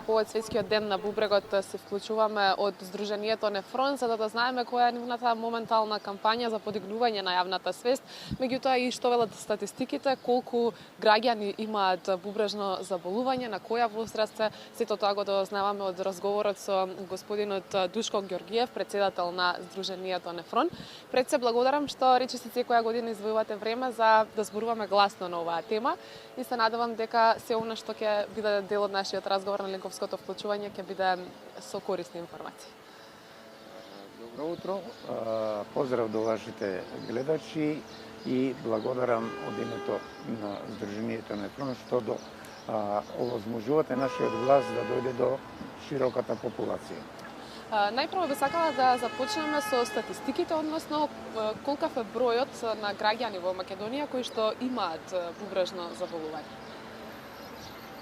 повод светскиот ден на бубрегот се вклучуваме од Сдруженијето Нефрон, за да знаеме која е нивната моментална кампања за подигнување на јавната свест, меѓутоа и што велат статистиките, колку граѓани имаат бубрежно заболување, на која возраст се. Сето тоа го дознаваме од разговорот со господинот Душко Ѓоргиев, председател на Сдруженијето Нефрон. Пред се благодарам што речиси секоја година извојувате време за да зборуваме гласно на оваа тема и се надевам дека се она што ќе биде дел од нашиот разговор на линковското вклучување ќе биде со корисни информации. Добро утро, поздрав до вашите гледачи и благодарам од името на Сдруженијето Нефрон што овозможувате нашиот глас да дојде до широката популација. Најпрво би сакала да започнеме со статистиките, односно колкав е бројот на граѓани во Македонија кои што имаат бубрежно заболување.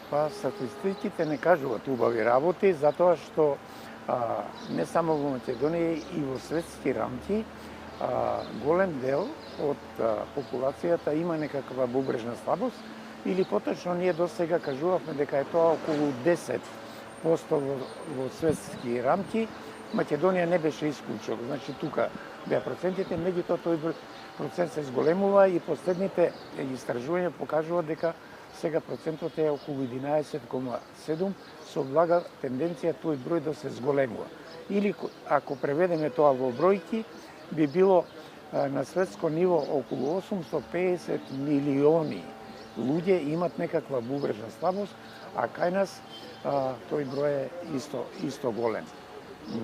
Па статистиките не кажуваат убави работи, затоа што не само во Македонија и во светски рамки голем дел од популацијата има некаква бубрежна слабост или поточно ние досега кажувавме дека е тоа околу 10% во светски рамки. Македонија не беше исклучок, значи тука беа процентите, меѓутоа тој процент се зголемува и последните истражувања покажуваат дека сега процентот е околу 11,7, со блага тенденција тој број да се зголемува. Или ако преведеме тоа во бројки, би било на светско ниво околу 850 милиони луѓе имат некаква бубрежна слабост, а кај нас тој број е исто голем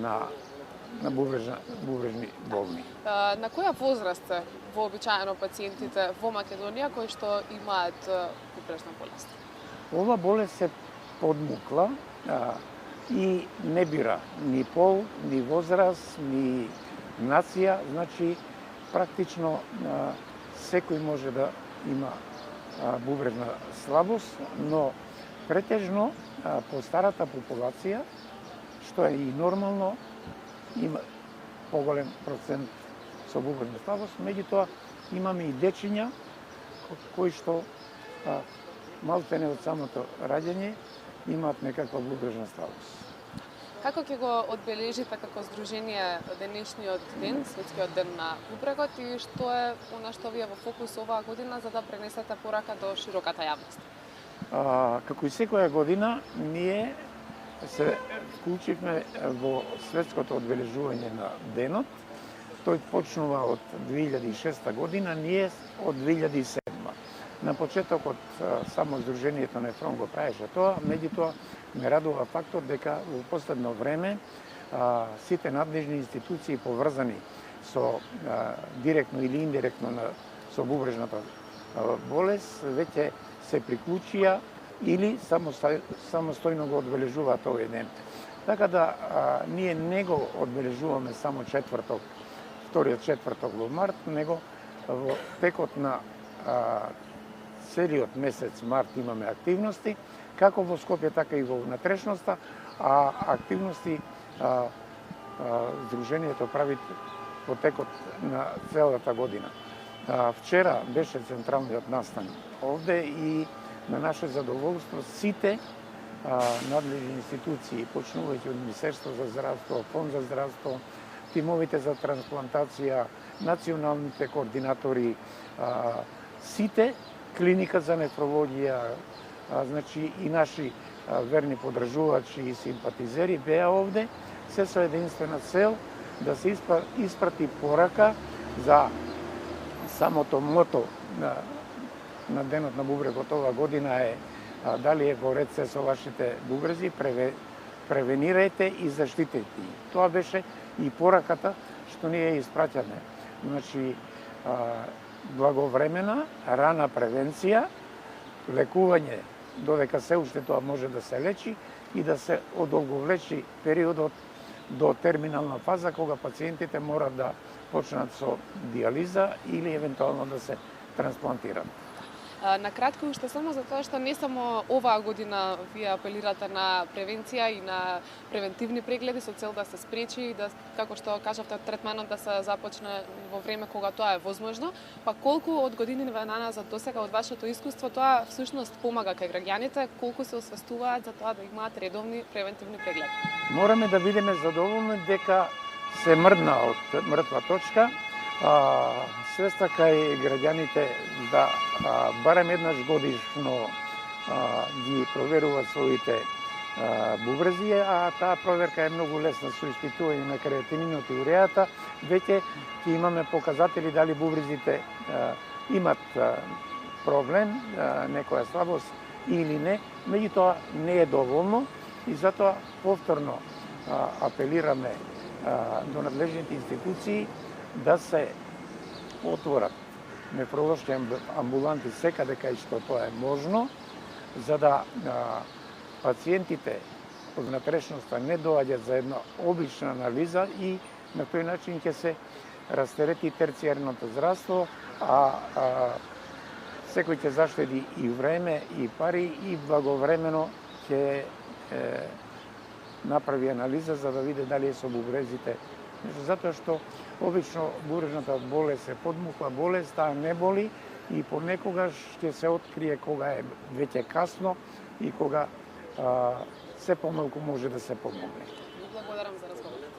на бубрежни болни. На која возраст се вообичаено пациентите во Македонија кои што имаат бубрежна болест? Ова болест се подмукла и не бира ни пол, ни возраст, ни нација, значи практично секој може да има бубрежна слабост, но претежно по старата популација, што е и нормално, има поголем процент со бубрежна слабост, меѓутоа имаме и дечиња кои што малтене од самото раѓање имаат некаква бубрежна слабост. Како ќе го одбележите како здружение денешниот ден, светскиот ден на бубрегот и што е она што ви е во фокус оваа година за да пренесете порака до широката јавност? Како и секоја година, ние се вклучивме во светското одбележување на денот. Тој почнува од 2006 година, ние од 2007. На почетокот само Сдруженијето Нефрон го правеше тоа, меѓутоа ме радува фактот дека во последно време сите надлежни институции поврзани со директно или индиректно со бубрежната болест веќе се приклучија или самостојно го одбележуваат овој ден. Така да ние не го одбележуваме само вториот четврток во март, него во текот на целиот месец март имаме активности, како во Скопје, така и во внатрешноста, а активности Сдруженијето прави во текот на целата година. Вчера беше централниот настан овде и на наше задоволство сите надлежни институции, почнувајќи од Министерство за здравство, Фонд за здравство, тимовите за трансплантација, националните координатори, сите, клиника за нефрологија, значи и наши верни подржувачи и симпатизери беа овде, се со единствена цел да се испрати порака за самото мото на денот на бубрегот оваа година е дали е во ред се со вашите бубрези, превенирајте и заштитете. Тоа беше и пораката што ние испраќаме. Значи, благовремена, рана превенција, лекување, додека се уште тоа може да се лечи и да се одолговлечи периодот до терминална фаза кога пациентите мора да почнат со диализа или евентуално да се трансплантират. На кратко уште само за тоа што не само оваа година вие апелирате на превенција и на превентивни прегледи со цел да се спречи и да, како што кажавте, третманот да се започне во време кога тоа е возможно, па колку од години назад досега од вашето искуство тоа всушност помага кај граѓаните, колку се освестуваат за тоа да имаат редовни превентивни прегледи? Мораме да бидеме задоволни дека се мрдна од мртва точка, свеста кај граѓаните да барем еднаш годишно ги проверуваат своите бубрези, а таа проверка е многу лесна со испитување на креатининот и уреата. Веќе ќе имаме показатели дали бубрезите имат проблем, некоја слабост или не, меѓутоа не е доволно и затоа повторно апелираме до надлежните институции да се отворат нефролошки амбуланти секаде кај што тоа е можно, за да пациентите од внатрешноста не доаѓаат за една обична анализа и на тој начин ќе се растерети терцијарното здравство, секој ќе заштеди и време, и пари, и благовремено ќе направи анализа за да види дали е со бубрезите. Затоа што обично бубрезната болест е подмукла болест, таа не боли и понекогаш ќе се открие кога е веќе касно и кога се помалку може да се помогне. Благодарам за разговорот.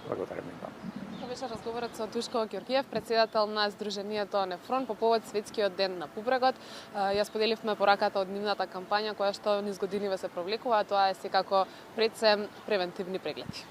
Благодарам и вам. Тоа беше разговорот со Душко Ѓорѓиев, председател на Сдруженијето Нефрон по повод Светскиот ден на бубрегот. Ја споделивме пораката од нивната кампања која што низ годиниве се провлекува, тоа е секако пред се превентивни прегледи.